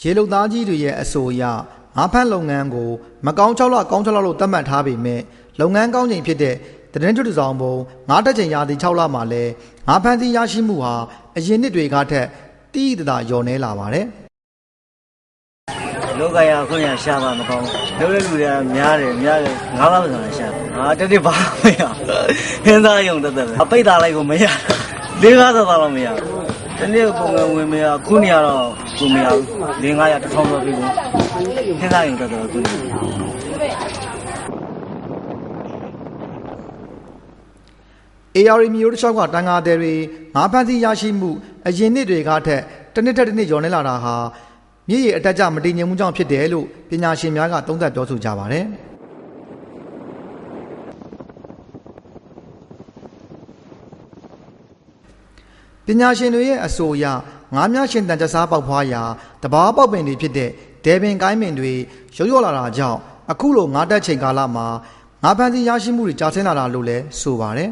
ရေလုံသားကြီးတွေရဲ့အဆိုအရငါးဖမ်းလုပ်ငန်းကိုမကောင်း6လကောင်း6လလို့သတ်မှတ်ထားပေမဲ့လုပ်ငန်းကောင်းချိန်ဖြစ်တဲ့သတင်းထုတ်ဆောင်ပုံငါးတက်ချိန်ရာသီ6လမှာလဲငါးဖမ်းသီးရရှိမှုဟာအရင်နှစ်တွေကထက်တိတိတသာလျော့နေလာပါတယ်လောကရခွင့်ရရှာပါမကောင်းလုပ်တဲ့လူတွေကများတယ်ငါးပါးဆိုတာရှာတက်တက်ပါမရခင်းသားယုံတက်တက်အပိတ်သားလိုက်ကိုမရ4-5သောတော့မရဒီနေ့ပုံမှန်ဝင်မရခုနေရတော့ကိုမရဘူး4-500 1000တော့ပြီဘူးခင်းသားယုံတက်တက်ခုနေAR မျိုးတစ်ချောက်ကတန်ငါတဲ့တွေငါးဖမ်းသီးရရှိမှုအရင်နှစ်တွေကထက်တစ်နှစ်ထက်တစ်နှစ်လျော့နေလာတာဟာမြစ်ရည်အတက်ကြမတည်ငြိမ်မှုကြောင့်ဖြစ်တယ်လို့ပညာရှင်များကသုံးသပ်ပြောဆိုကြပါတယ်ပညာရှင်တွေရဲ့အဆိုအရငါးများရှင်တန်ကြစားပေါက်ဖွားရာတဘာပေါက်ပင်တွေဖြစ်တဲ့ဒဲပင်ကိုင်းပင်တွေရုပ်ရော့လာတာကြောင့်အခုလိုငါးတက်ချိန်ကာလမှာငါးဖမ်းသီးရရှိမှုတွေကျဆင်းလာတာလို့လည်းဆိုပါတယ်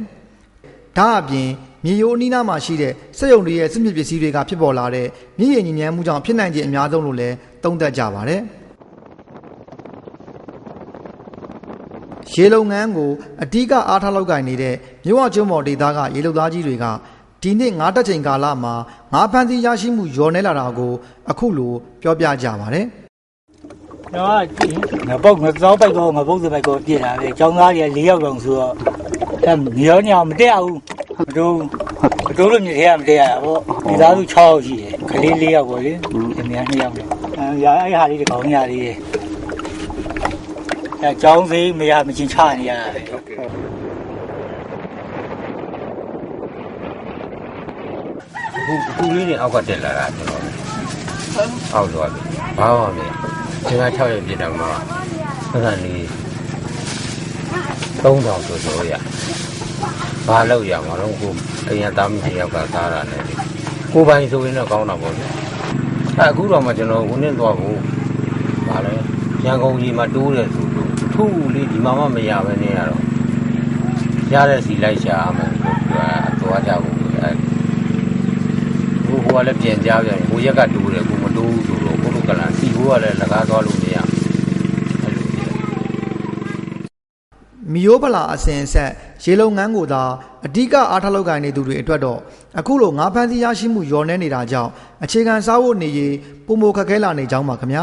ဒါအပြင်မြေရိုးအနီးနားမှာရှိတဲ့စက်ရုံတွေရဲ့စစ်မြေပစ္စည်းတွေကဖြစ်ပေါ်လာတဲ့မြစ်ရည်ညဉ့်ဉန်းမှုကြောင့်ဖြစ်နိုင်ခြင်းအများဆုံးလို့လည်းသုံးသပ်ကြပါတယ်ရေလုပ်ငန်းကိုအဓိကအားထားလောက်ကိုင်နေတဲ့မြို့ဝကျွန်းပေါ်ဒေသကရေလုပ်သားကြီးတွေကဒီနှစ်ငါးတက်ချိန်ကာလမှာငါးဖမ်းသီးရရှိမှုလျော့နေလာတာကိုအခုလိုပြောပြကြပါတယ်တော့ငါပုတ်ငါစောပိုက်ကောငါပုတ်စပိုက်ကောပြစ်တာပဲចောင်းသားတွေက4ယောက်တောင်ဆိုတော့မြေညောင်မတက်ဘူးမတိုးလို့မြေထဲကမတက်ရတာပေါ့ဒီသားစု6ယောက်ရှိတယ်ခလေး4ယောက်ပေါ့လေအများ2ယောက်လေရာအဲ့ဟာလေးတကောင်ညာလေးအဲចောင်းစိမရမချင်းချနေရတာပဲခုလေးနဲ့အောက်ကတက်လာတာကျွန်တော်အောက်သွားပြီဘာမှမဖြစ်ဒီက6ရက်ပြစ်တော့မှအဲ့ဒါလေး3000ဆိုရဘာလို့ရမှာတော့ကိုအရင်သားမင်းယောက်ကစားတာနဲ့ကိုပိုင်ဆိုရင်တော့ကောင်းတာပေါ့လေအခုတော့မှကျွန်တော်ဝင်နေသွားဘူးဘာလဲရန်ကုန်ကြီးမှာတိုးတယ်ဆိုလို့ထူးလေးဒီမှာမှမရပဲနေရတော့ရတဲ့စီလိုက်ရှာမှသွားကြဘူးဟိုကလည်းပြန်ကြားပြန်ဟိုရက်ကတိုးတယ်ကိုမတိုးဆိုတော့ကိုလိုကလာစီဟိုကလည်းလကားသွားလို့မရမီယိုဗလာအစင်ဆက်ရေလုပ်ငန်းကိုသာအဓိကအားထားလောက်ကိုင်နေသူတွေအတွက်တော့အခုလိုငါးဖမ်းသီးရရှိမှုလျော့နေနေတာကြောင့်အခြေခံစားဖို့နေရေးပုံမခက်ခဲလာနေကြောင်းပါခင်ဗျာ